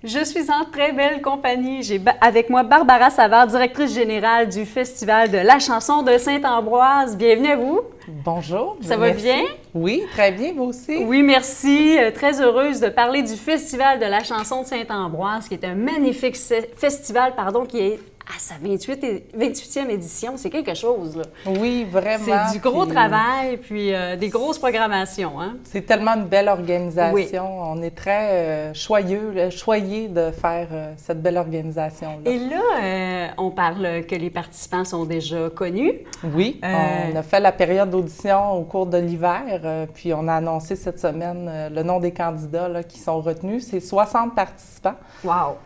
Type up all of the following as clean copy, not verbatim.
Je suis en très belle compagnie. J'ai avec moi Barbara Savard, directrice générale du Festival de la chanson de Saint-Ambroise. Bienvenue à vous. Bonjour. Ça va bien? Oui, très bien, vous aussi. Oui, merci. Très heureuse de parler du Festival de la chanson de Saint-Ambroise, qui est un magnifique festival, qui est à sa 28e édition. C'est quelque chose, là. Oui, vraiment. C'est du gros travail, puis des grosses programmations, hein? C'est tellement une belle organisation. Oui. On est très choyés de faire cette belle organisation-là. Et là, on parle que les participants sont déjà connus. Oui, on a fait la période d'audition au cours de l'hiver, puis on a annoncé cette semaine le nom des candidats là, qui sont retenus. C'est 60 participants. Wow!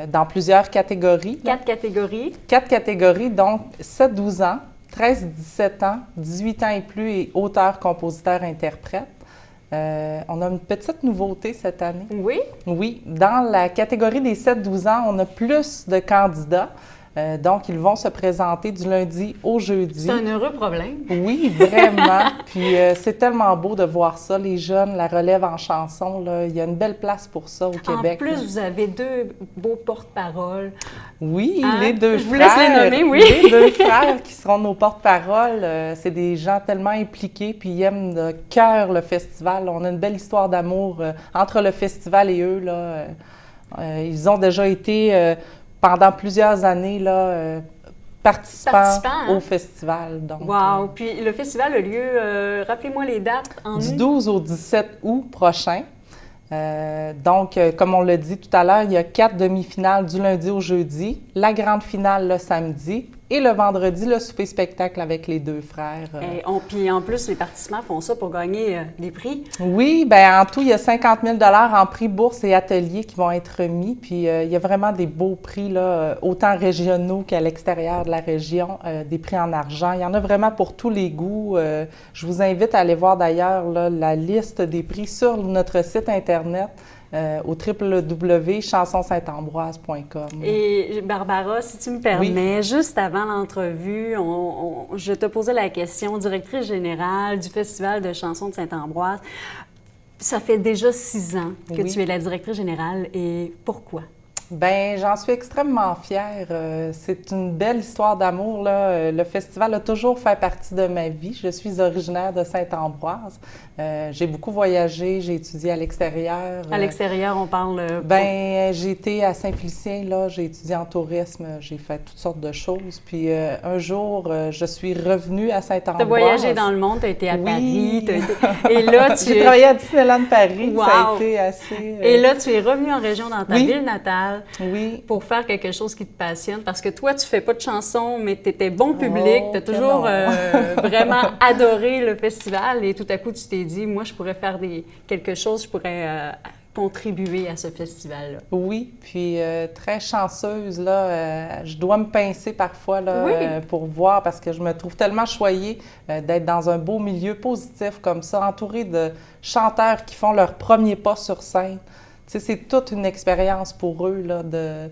Dans plusieurs catégories. 4 catégories. 4 catégories, donc 7-12 ans, 13-17 ans, 18 ans et plus et auteurs, compositeurs, interprètes. On a une petite nouveauté cette année. Oui? Oui, dans la catégorie des 7-12 ans, on a plus de candidats. Donc, ils vont se présenter du lundi au jeudi. C'est un heureux problème. Oui, vraiment. Puis, c'est tellement beau de voir ça, les jeunes, la relève en chanson. Là. Il y a une belle place pour ça au Québec. En plus, là. vous avez 2 beaux porte-paroles. Oui, Hein? les deux Je vous frères. laisse les nommer, oui. Les deux frères qui seront nos porte-paroles. C'est des gens tellement impliqués, puis ils aiment de cœur le festival. On a une belle histoire d'amour entre le festival et eux. Là. Ils ont déjà été... pendant plusieurs années, là, participants hein? au festival. Donc, wow! Puis le festival a lieu, rappelez-moi les dates, en du août? 12 au 17 août prochain. Donc, comme on l'a dit tout à l'heure, il y a 4 demi-finales du lundi au jeudi, la grande finale le samedi et le vendredi, le souper-spectacle avec les deux frères. Puis en plus, les participants font ça pour gagner des prix. Oui, bien en tout, il y a 50 000 en prix bourse et ateliers qui vont être remis. Puis il y a vraiment des beaux prix, là, autant régionaux qu'à l'extérieur de la région, des prix en argent. Il y en a vraiment pour tous les goûts. Je vous invite à aller voir d'ailleurs là, la liste des prix sur notre site Internet. Au www.chansonsaintambroise.com. Et Barbara, si tu me permets, oui. Juste avant l'entrevue, je te posais la question, directrice générale du Festival de chansons de Saint-Ambroise. Ça fait déjà 6 ans que tu es la directrice générale et pourquoi? Bien, j'en suis extrêmement fière. C'est une belle histoire d'amour, là. Le festival a toujours fait partie de ma vie. Je suis originaire de Saint-Ambroise. J'ai beaucoup voyagé, j'ai étudié à l'extérieur. À l'extérieur, on parle... Bien, j'ai été à Saint-Félicien, là, j'ai étudié en tourisme, j'ai fait toutes sortes de choses. Puis un jour, je suis revenue à Saint-Ambroise. Tu as voyagé dans le monde, tu as été à Paris. Et là, j'ai travaillé à Disneyland Paris, wow. Ça a été assez... Et là, tu es revenue en région dans ta ville natale. Oui. Pour faire quelque chose qui te passionne. Parce que toi, tu fais pas de chansons, mais tu étais bon public. Tu as toujours vraiment adoré le festival. Et tout à coup, tu t'es dit, moi, je pourrais faire quelque chose, je pourrais contribuer à ce festival-là. Oui, puis très chanceuse, là. Je dois me pincer parfois là, pour voir, parce que je me trouve tellement choyée d'être dans un beau milieu positif comme ça, entourée de chanteurs qui font leur premier pas sur scène. Tu sais, c'est toute une expérience pour eux, là, de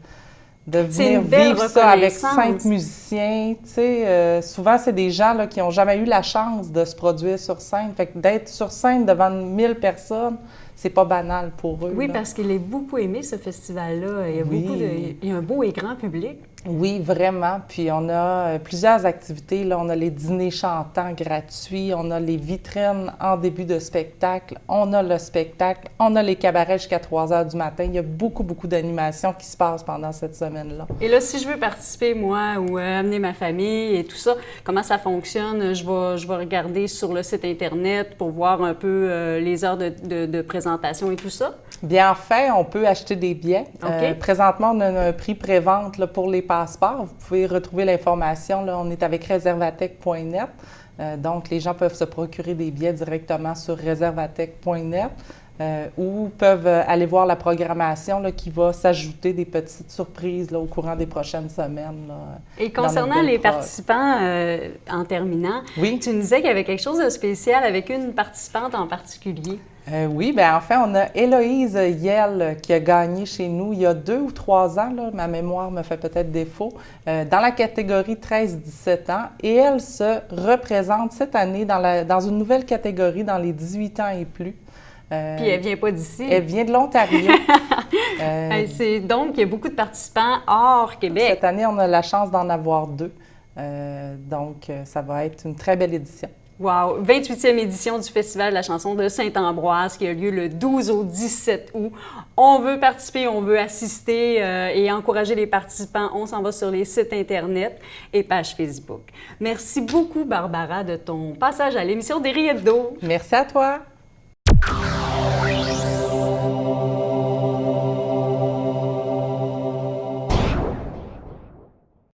venir vivre ça avec 5 musiciens. Tu sais, souvent, c'est des gens là, qui n'ont jamais eu la chance de se produire sur scène. Fait que d'être sur scène devant 1000 personnes, c'est pas banal pour eux. Oui, là. parce qu'il est beaucoup aimé, ce festival-là. Il y a un beau et grand public. Oui, vraiment. Puis on a plusieurs activités. Là. On a les dîners chantants gratuits, on a les vitrines en début de spectacle, on a le spectacle, on a les cabarets jusqu'à 3 heures du matin. Il y a beaucoup, beaucoup d'animations qui se passent pendant cette semaine-là. Et là, si je veux participer, moi, ou amener ma famille et tout ça, comment ça fonctionne? Je vais regarder sur le site Internet pour voir un peu les heures de présentation et tout ça? Bien, en fait, on peut acheter des billets. Okay. Présentement, on a un prix pré-vente là, pour les passeports. Vous pouvez retrouver l'information. Là, on est avec reservatech.net. Donc, les gens peuvent se procurer des billets directement sur reservatech.net ou peuvent aller voir la programmation là, qui va s'ajouter des petites surprises là, au courant des prochaines semaines. Là, et concernant les participants, en terminant, tu nous disais qu'il y avait quelque chose de spécial avec une participante en particulier. Oui, bien en fait, on a Héloïse Yell qui a gagné chez nous il y a 2 ou 3 ans, là, ma mémoire me fait peut-être défaut, dans la catégorie 13-17 ans. Et elle se représente cette année dans une nouvelle catégorie, dans les 18 ans et plus. Puis elle vient pas d'ici. Elle vient de l'Ontario. Donc, il y a beaucoup de participants hors Québec. Cette année, on a la chance d'en avoir 2. Donc, ça va être une très belle édition. Wow! 28e édition du Festival de la chanson de Saint-Ambroise qui a lieu le 12 au 17 août. On veut participer, on veut assister et encourager les participants. On s'en va sur les sites Internet et pages Facebook. Merci beaucoup, Barbara, de ton passage à l'émission des Rillettes d'eau. Merci à toi!